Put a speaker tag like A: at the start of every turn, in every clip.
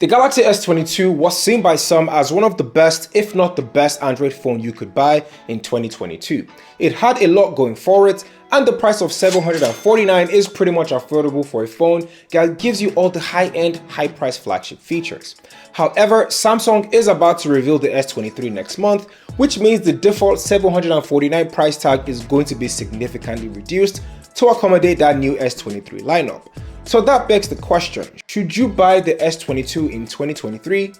A: The Galaxy S22 was seen by some as one of the best, if not the best, Android phone you could buy in 2022. It had a lot going for it, and the price of $749 is pretty much affordable for a phone that gives you all the high-end, high-price flagship features. However, Samsung is about to reveal the S23 next month, which means the default $749 price tag is going to be significantly reduced to accommodate that new S23 lineup. So that begs the question, should you buy the S22 in 2023?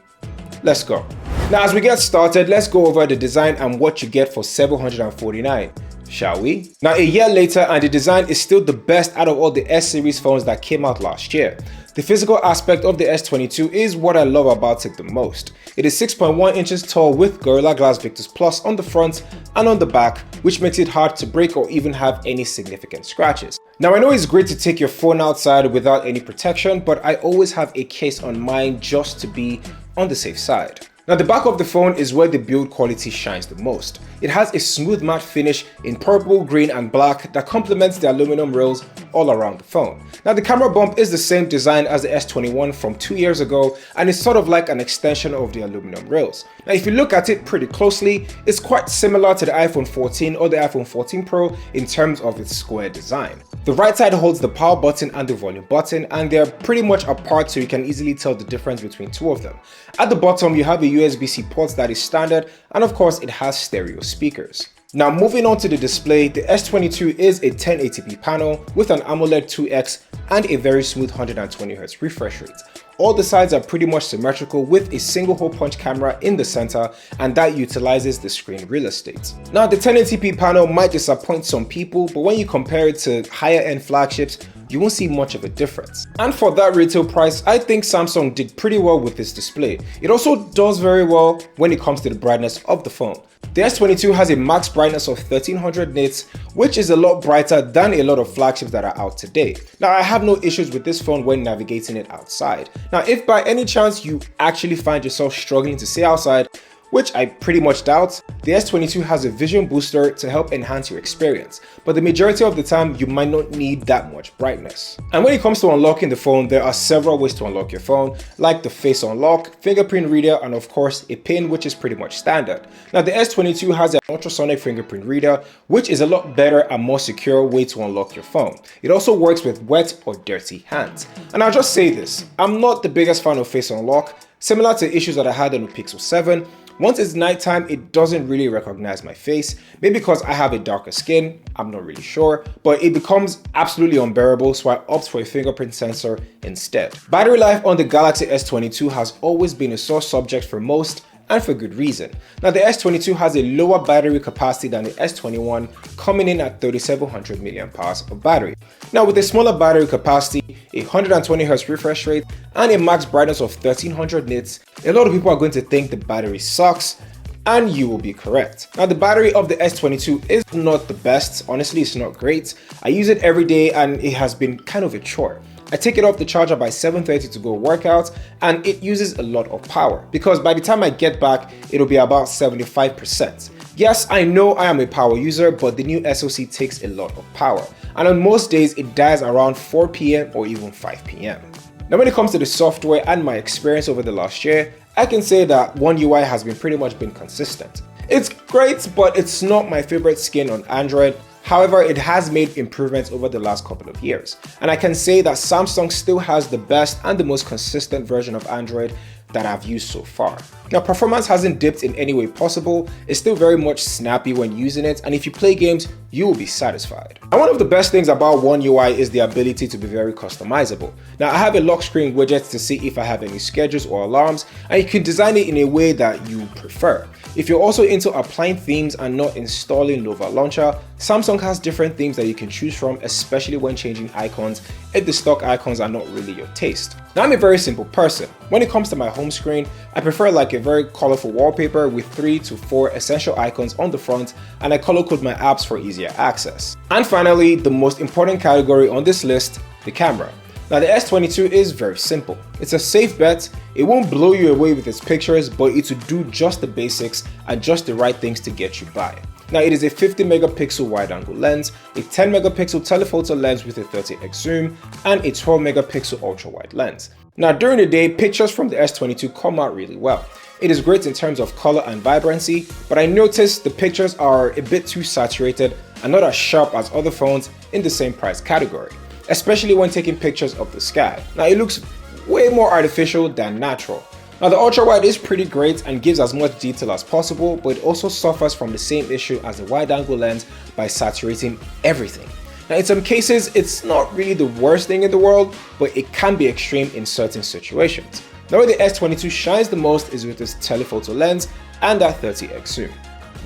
A: Let's go. Now as we get started, let's go over the design and what you get for $749. Shall we? Now a year later and the design is still the best out of all the S series phones that came out last year. The physical aspect of the S22 is what I love about it the most. It is 6.1 inches tall with Gorilla Glass Victus Plus on the front and on the back, which makes it hard to break or even have any significant scratches. Now I know it's great to take your phone outside without any protection, but I always have a case on mine just to be on the safe side. Now the back of the phone is where the build quality shines the most. It has a smooth matte finish in purple, green and black that complements the aluminum rails all around the phone. Now the camera bump is the same design as the S21 from 2 years ago, and it's sort of like an extension of the aluminum rails. Now if you look at it pretty closely, it's quite similar to the iPhone 14 or the iPhone 14 Pro in terms of its square design. The right side holds the power button and the volume button, and they're pretty much apart so you can easily tell the difference between two of them. At the bottom you have a USB-C port that is standard, and of course it has stereo speakers. Now moving on to the display, the S22 is a 1080p panel with an AMOLED 2X and a very smooth 120Hz refresh rate. All the sides are pretty much symmetrical with a single hole punch camera in the center, and that utilizes the screen real estate. Now the 1080p panel might disappoint some people, but when you compare it to higher end flagships, you won't see much of a difference. And for that retail price, I think Samsung did pretty well with this display. It also does very well when it comes to the brightness of the phone. The S22 has a max brightness of 1300 nits, which is a lot brighter than a lot of flagships that are out today. Now I have no issues with this phone when navigating it outside. Now if by any chance you actually find yourself struggling to see outside, which I pretty much doubt, the S22 has a vision booster to help enhance your experience, but the majority of the time you might not need that much brightness. And when it comes to unlocking the phone, there are several ways to unlock your phone, like the face unlock, fingerprint reader, and of course a pin, which is pretty much standard. Now the S22 has an ultrasonic fingerprint reader, which is a lot better and more secure way to unlock your phone. It also works with wet or dirty hands. And I'll just say this, I'm not the biggest fan of face unlock. Similar to issues that I had on the Pixel 7, once it's nighttime, it doesn't really recognize my face. Maybe because I have a darker skin, I'm not really sure, but it becomes absolutely unbearable, so I opt for a fingerprint sensor instead. Battery life on the Galaxy S22 has always been a sore subject for most, and for good reason. Now the S22 has a lower battery capacity than the S21, coming in at 3700 mAh of battery. Now with a smaller battery capacity, a 120Hz refresh rate, and a max brightness of 1300 nits, a lot of people are going to think the battery sucks, and you will be correct. Now the battery of the S22 is not the best, honestly it's not great. I use it every day and it has been kind of a chore. I take it off the charger by 7:30 to go work out, and it uses a lot of power because by the time I get back, it'll be about 75%. Yes, I know I am a power user, but the new SoC takes a lot of power, and on most days it dies around 4 PM or even 5 PM. Now when it comes to the software and my experience over the last year, I can say that One UI has pretty much been consistent. It's great, but it's not my favorite skin on Android. However, it has made improvements over the last couple of years, and I can say that Samsung still has the best and the most consistent version of Android that I've used so far. Now performance hasn't dipped in any way possible, it's still very much snappy when using it, and if you play games, you will be satisfied. And one of the best things about One UI is the ability to be very customizable. Now I have a lock screen widget to see if I have any schedules or alarms, and you can design it in a way that you prefer. If you're also into applying themes and not installing Nova Launcher, Samsung has different themes that you can choose from, especially when changing icons if the stock icons are not really your taste. Now I'm a very simple person. When it comes to my home screen, I prefer like a very colorful wallpaper with 3 to 4 essential icons on the front, and I color code my apps for easier access. And finally, the most important category on this list, the camera. Now the S22 is very simple. It's a safe bet, it won't blow you away with its pictures, but it will do just the basics and just the right things to get you by. Now it is a 50 megapixel wide angle lens, a 10 megapixel telephoto lens with a 30x zoom, and a 12 megapixel ultra wide lens. Now during the day, pictures from the S22 come out really well. It is great in terms of color and vibrancy, but I noticed the pictures are a bit too saturated and not as sharp as other phones in the same price category, especially when taking pictures of the sky. Now it looks way more artificial than natural. Now the ultra wide is pretty great and gives as much detail as possible, but it also suffers from the same issue as the wide angle lens by saturating everything. Now in some cases, it's not really the worst thing in the world, but it can be extreme in certain situations. Now where the S22 shines the most is with its telephoto lens and that 30x zoom.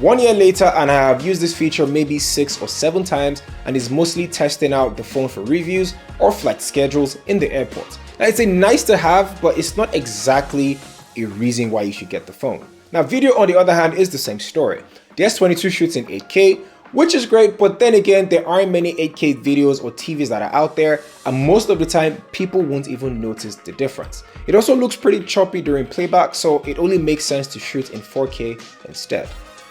A: 1 year later, and I have used this feature maybe 6 or 7 times and is mostly testing out the phone for reviews or flight schedules in the airport. Now it's a nice to have, but it's not exactly a reason why you should get the phone. Now video on the other hand is the same story. The S22 shoots in 8K, which is great, but then again, there aren't many 8K videos or TVs that are out there, and most of the time, people won't even notice the difference. It also looks pretty choppy during playback, so it only makes sense to shoot in 4K instead.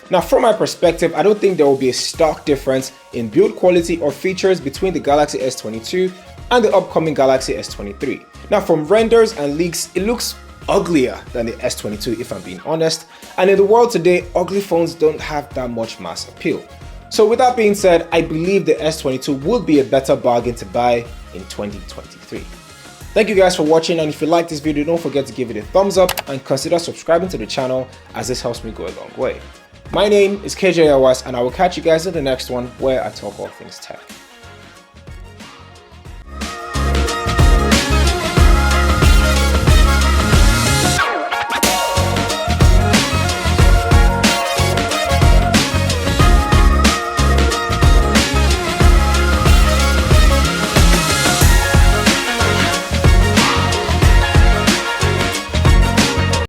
A: Now from my perspective, I don't think there will be a stark difference in build quality or features between the Galaxy S22 and the upcoming Galaxy S23. Now from renders and leaks, it looks uglier than the S22 if I'm being honest, and in the world today, ugly phones don't have that much mass appeal. So with that being said, I believe the S22 would be a better bargain to buy in 2023. Thank you guys for watching, and if you like this video, don't forget to give it a thumbs up and consider subscribing to the channel as this helps me go a long way. My name is KJ Awas, and I will catch you guys in the next one where I talk all things tech.